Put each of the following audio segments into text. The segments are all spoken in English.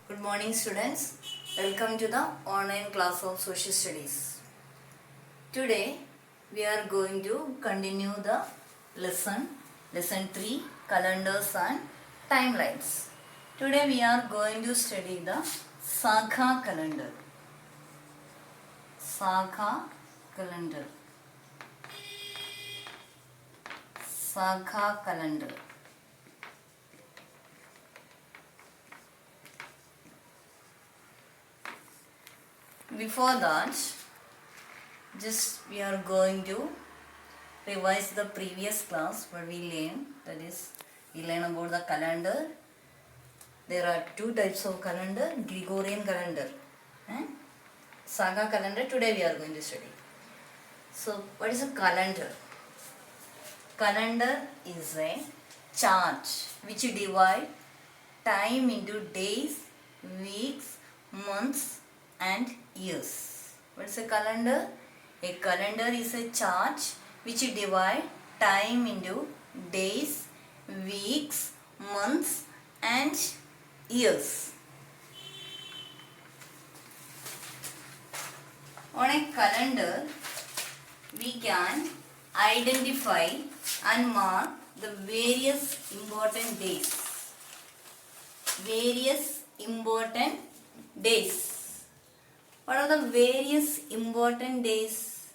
Good morning students. Welcome to the online class of social studies. Today we are going to continue the lesson 3 calendars and timelines. Today we are going to study the Sakha calendar. Sakha calendar. Sakha calendar. Before that, just we are going to revise the previous class where we learned, that is, we learn about the calendar. There are two types of calendar, Gregorian calendar and Sakha calendar. Today we are going to study. So, what is a calendar? Calendar is a chart which divide time into days, weeks, months and years. What is a calendar? A calendar is a chart which divide time into days, weeks, months and years. On a calendar, we can identify and mark the various important days. Various important days. What are the various important days?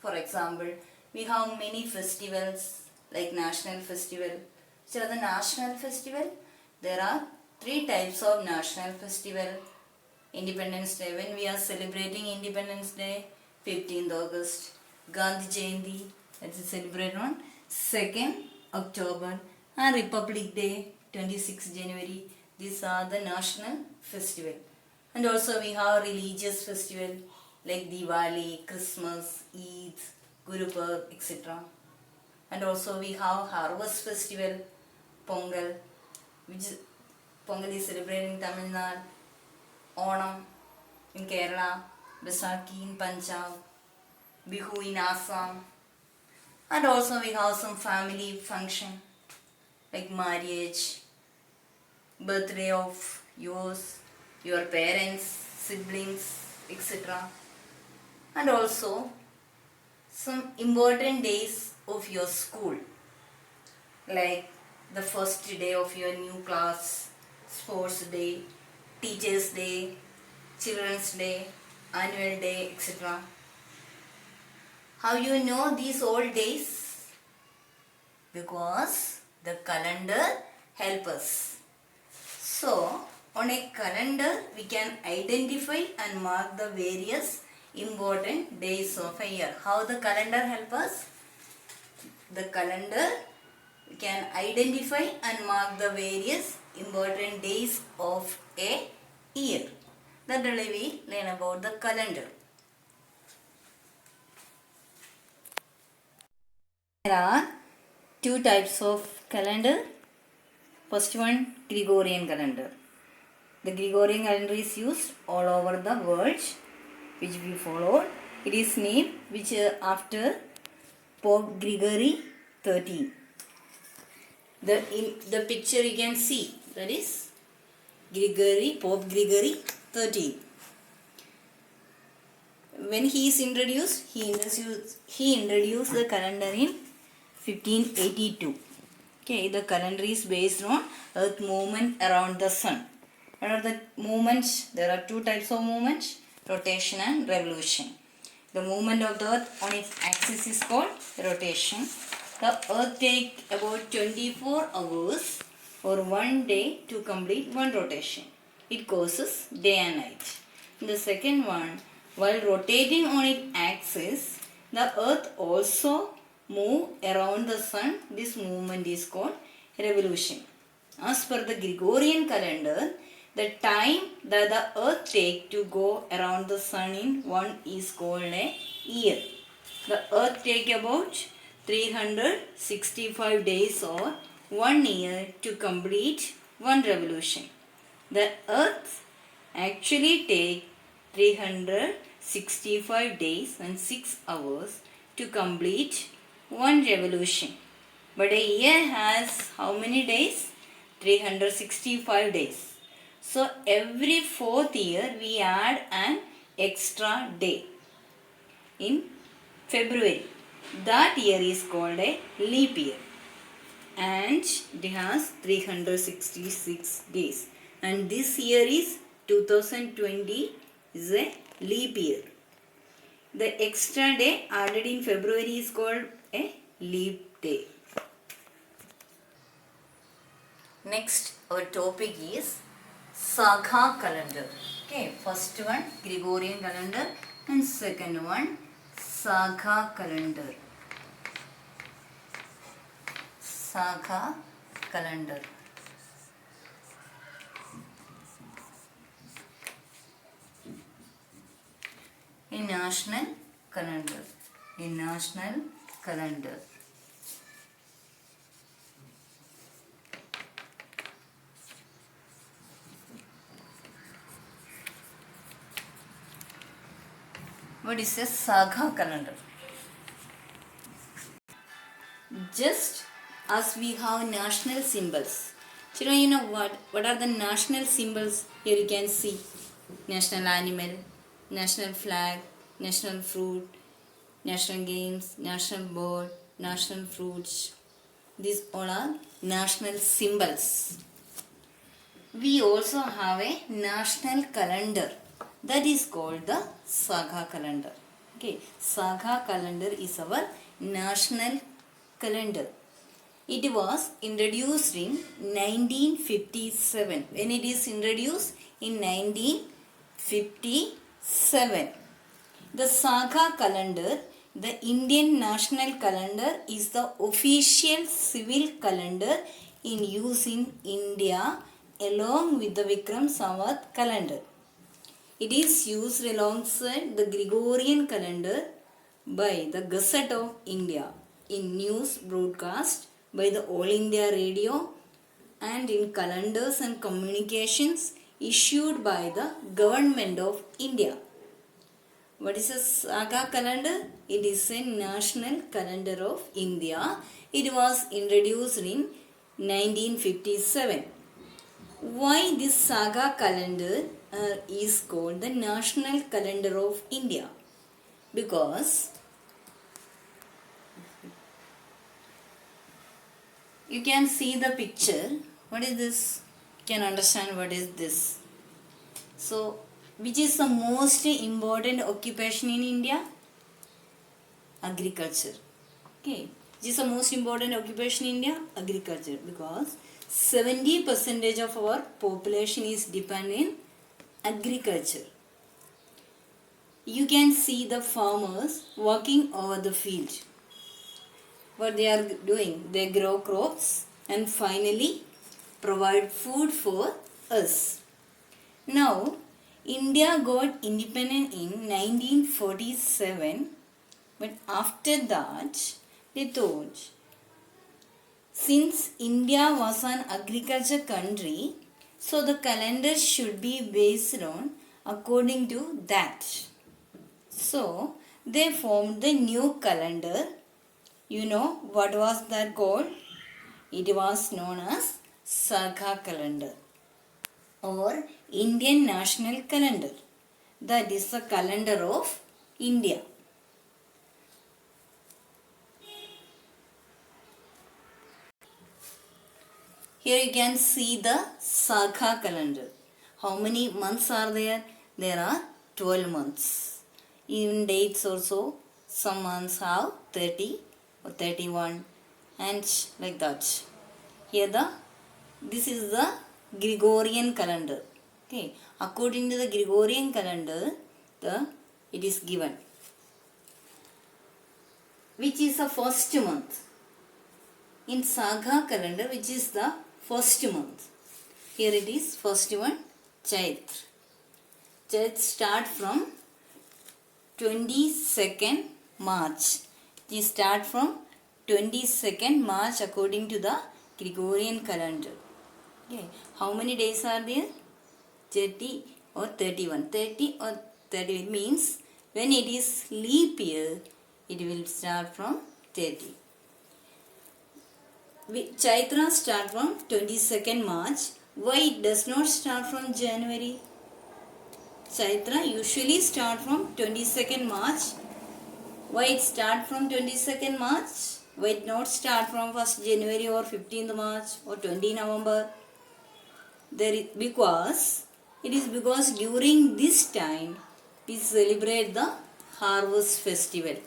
For example, we have many festivals like national festival. Which are the national festival? There are three types of national festival. Independence Day, when we are celebrating Independence Day, 15th August. Gandhi Jayanti, that is celebrated on 2nd October. And Republic Day, 26th January. These are the national festival. And also we have religious festival like Diwali, Christmas, Eid, Guru Purab, etc. And also we have harvest festival, Pongal, which Pongal is celebrated in Tamil Nadu, Onam in Kerala, Baisakhi in Punjab, Bihu in Assam. And also we have some family function like marriage, birthday of yours, your parents, siblings, etc. And also some important days of your school, like the first day of your new class, sports day, teachers day, children's day, annual day, etc. How you know these old days? Because the calendar helps us. So, on a calendar, we can identify and mark the various important days of a year. How the calendar helps us? The calendar, we can identify and mark the various important days of a year. That really we learn about the calendar. There are two types of calendar. First one, Gregorian calendar. The Gregorian calendar is used all over the world, which we followed. It is named after Pope Gregory XIII. The picture you can see, that is Pope Gregory XIII. When he is introduced, he introduced the calendar in 1582. Okay, the calendar is based on Earth movement around the sun. What are the movements? There are two types of movements, rotation and revolution. The movement of the Earth on its axis is called rotation. The Earth takes about 24 hours or 1 day to complete one rotation. It causes day and night. The second one, while rotating on its axis, the Earth also moves around the sun. This movement is called revolution. As per the Gregorian calendar, the time that the Earth takes to go around the sun in one is called a year. The Earth takes about 365 days or 1 year to complete one revolution. The Earth actually takes 365 days and 6 hours to complete one revolution. But a year has how many days? 365 days. So every fourth year we add an extra day in February. That year is called a leap year, and it has 366 days. And this year is 2020 is a leap year. The extra day added in February is called a leap day. Next, our topic is Sakha calendar. Okay, first one Gregorian calendar and second one Sakha calendar. Sakha calendar. A national calendar. A national calendar. What is a Sakha calendar? Just as we have national symbols. Children, you know what are the national symbols? Here you can see national animal, national flag, national fruit, national games, national bird, national fruits. These all are national symbols. We also have a national calendar that is called the Sakha calendar. Okay, Sakha calendar is our national calendar. It was introduced in 1957. When it is introduced in 1957. The Sakha calendar, the Indian national calendar, is the official civil calendar in use in India along with the Vikram Samvat calendar. It is used alongside the Gregorian calendar by the Gazette of India in news broadcast by the All India Radio and in calendars and communications issued by the Government of India. What is a Sakha calendar? It is a national calendar of India. It was introduced in 1957. Why this Sakha calendar is called the national calendar of India? Because you can see the picture. What is this? You can understand what is this. So, which is the most important occupation in India? Agriculture. Okay. Which is the most important occupation in India? Agriculture. Because 70% of our population is dependent on agriculture. You can see the farmers working over the field. What they are doing? They grow crops and finally provide food for us. Now, India got independent in 1947, but after that, they thought, since India was an agriculture country, so the calendar should be based on according to that. So, they formed the new calendar. You know what was that called? It was known as Sakha calendar or Indian national calendar. That is the calendar of India. Here you can see the Sakha calendar. How many months are there? There are 12 months. Even dates also, some months have 30 or 31 and like that. Here this is the Gregorian calendar. Okay, according to the Gregorian calendar, it is given. Which is the first month? In Sakha calendar, which is the first month? Here it is, first one, Chaitra. Chaitra start from 22nd March. It start from 22nd March according to the Gregorian calendar. Okay. How many days are there? 30 or 31. 30 or 30 means when it is leap year, it will start from 30. Chaitra start from 22nd March Why it does not start from January? Chaitra usually start from 22nd March. Why it start from 22nd March? Why it not start from 1st January or 15th March or 20 November? Because during this time we celebrate the harvest festival.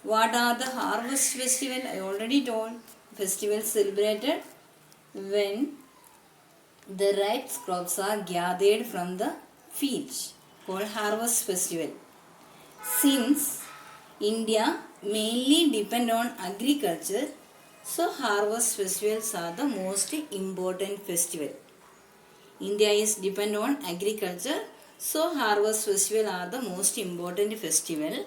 What are the harvest festival? I already told. Festival celebrated when the ripe crops are gathered from the fields, called harvest festival. Since India mainly depend on agriculture, so harvest festivals are the most important festival. India is depend on agriculture, so harvest festival are the most important festival.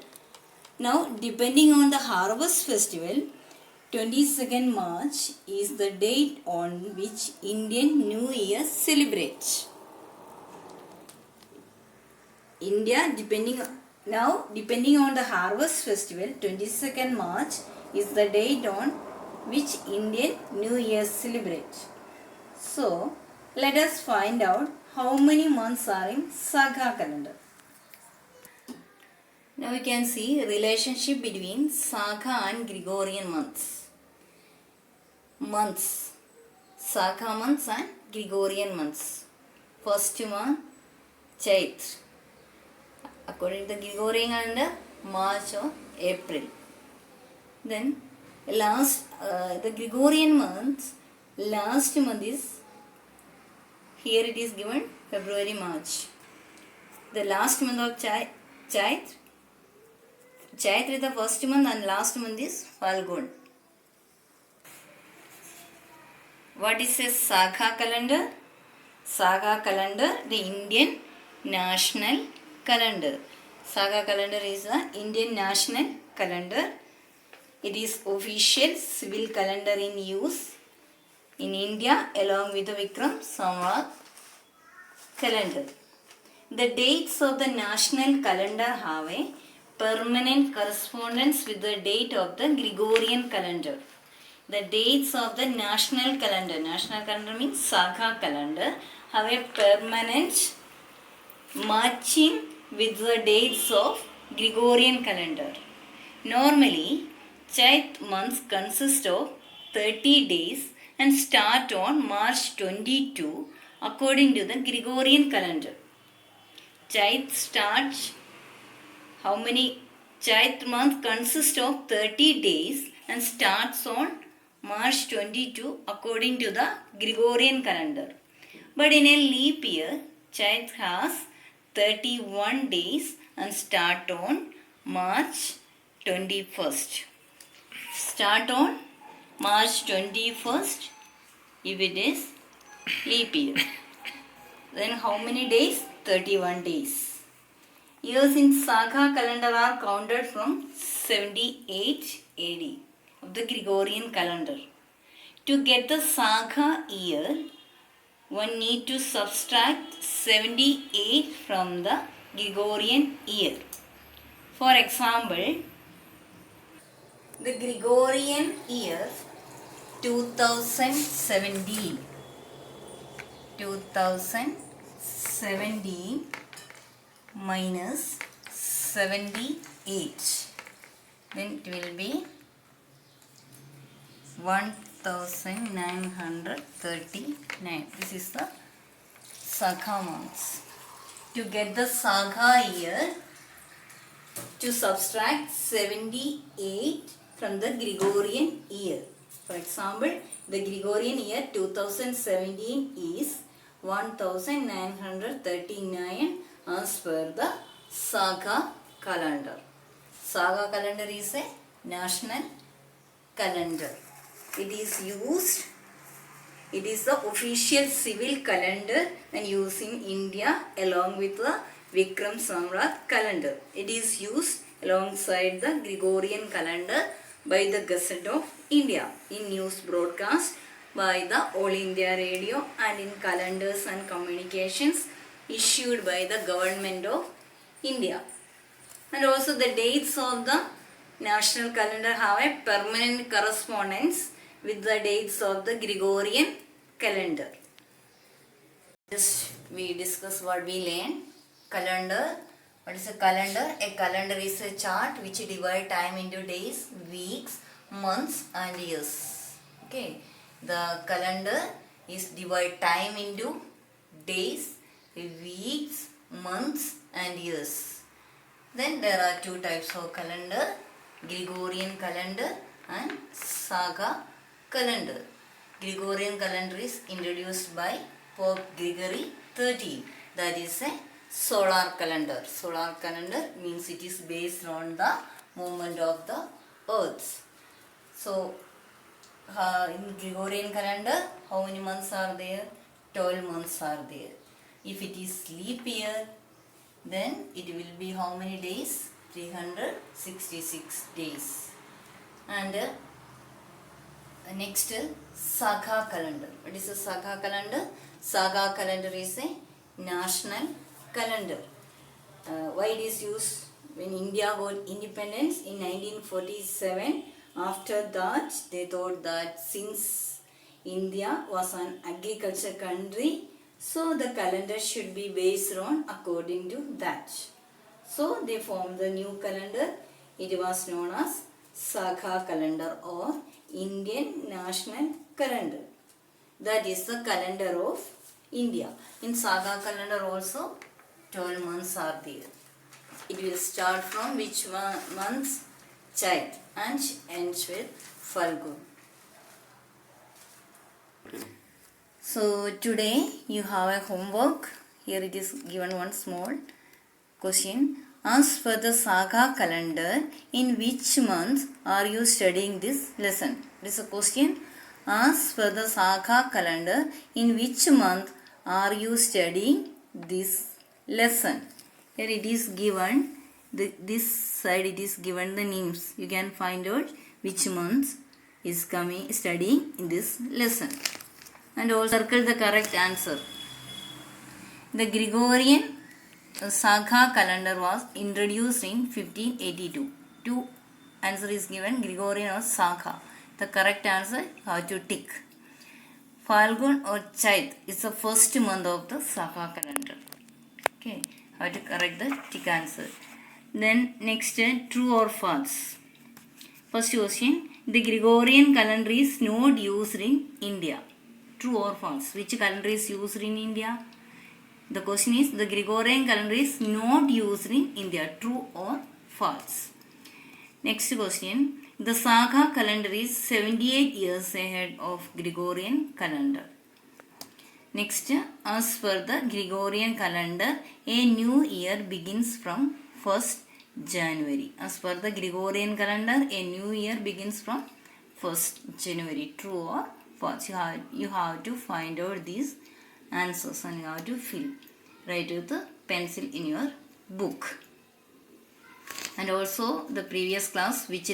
Now, depending on the harvest festival, 22nd March is the date on which Indian New Year celebrates. Depending on the harvest festival, 22nd March is the date on which Indian New Year celebrates. So, let us find out how many months are in Sakha calendar. Now we can see relationship between Sakha and Gregorian months. Sakha months and Gregorian months. First month, Chaitra. According to the Gregorian calendar, March or April. Then the Gregorian months, last month is, here it is given February, March. The last month of Chaitra is the first month and last month is Falgun. What is a Sakha calendar? Sakha calendar, the Indian national calendar. Sakha calendar is the Indian national calendar. It is official civil calendar in use in India along with the Vikram Samvat calendar. The dates of the national calendar have a permanent correspondence with the date of the Gregorian calendar. The dates of the national calendar means Sakha calendar, have a permanent matching with the dates of Gregorian calendar. Normally, Chaitra months consist of 30 days and start on March 22 according to the Gregorian calendar. Chaitra month consists of 30 days and starts on March 22 according to the Gregorian calendar. But in a leap year, Chaitra has 31 days and start on March 21st. Start on March 21st if it is leap year. Then how many days? 31 days. Years in Sakha calendar are counted from 78 AD of the Gregorian calendar. To get the Sakha year, one need to subtract 78 from the Gregorian year. For example, the Gregorian year 2017 minus 78, then it will be 1939. This is the Sakha months. To get the Sakha year, to subtract 78 from the Gregorian year. For example, the Gregorian year 2017 is 1939 as per the Sakha calendar. Sakha calendar is a national calendar. It is the official civil calendar and used in India along with the Vikram Samvat calendar. It is used alongside the Gregorian calendar by the Gazette of India in news broadcast by the All India Radio and in calendars and communications issued by the Government of India. And also the dates of the national calendar have a permanent correspondence with the dates of the Gregorian calendar. Just we discuss what we learned. Calendar. What is a calendar? A calendar is a chart which divide time into days, weeks, months and years. Okay. The calendar is divide time into days, weeks, months and years. Then there are two types of calendar, Gregorian calendar and Saga calendar. Gregorian calendar is introduced by Pope Gregory XIII. That is a solar calendar. Solar calendar means it is based on the movement of the earth. So, in Gregorian calendar, how many months are there? 12 months are there. If it is leap year, then it will be how many days? 366 days. And next, Saga calendar. What is a Saga calendar? Saga calendar is a national calendar. Why it is used? When India got independence in 1947, after that they thought that since India was an agriculture country, so the calendar should be based on according to that. So they formed the new calendar. It was known as Saga calendar or Indian National Calendar. That is the calendar of India. In Saga calendar also 12 months are there. It will start from which months? Chaitra and ends with Falgun. So today you have a homework. Here it is given one small question. As for the Saga calendar, in which month are you studying this lesson? This is a question. As for the Saga calendar, in which month are you studying this lesson? Here it is given, this side it is given the names. You can find out which month is studying in this lesson. And also circle the correct answer. The Gregorian Saga calendar was introduced in 1582. Two answer is given, Gregorian or Saga. The correct answer you have to tick. Falgun or Chaitra is the first month of the Saga calendar. Okay, have to correct the tick answer. Then next, true or false. First question, the Gregorian calendar is not used in India. True or false? Which calendar is used in India? The question is, the Gregorian calendar is not used in India. True or false? Next question, the Saga calendar is 78 years ahead of Gregorian calendar. Next, as per the Gregorian calendar, a new year begins from 1st January. As per the Gregorian calendar, a new year begins from 1st January. True or false? You have to find out these answers and you have to fill. Write with the pencil in your book. And also the previous class, which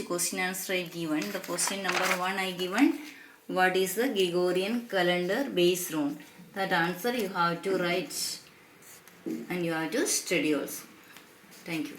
question answer I given. The question number 1 I given. What is the Gregorian calendar based on? That answer you have to write and you have to study also. Thank you.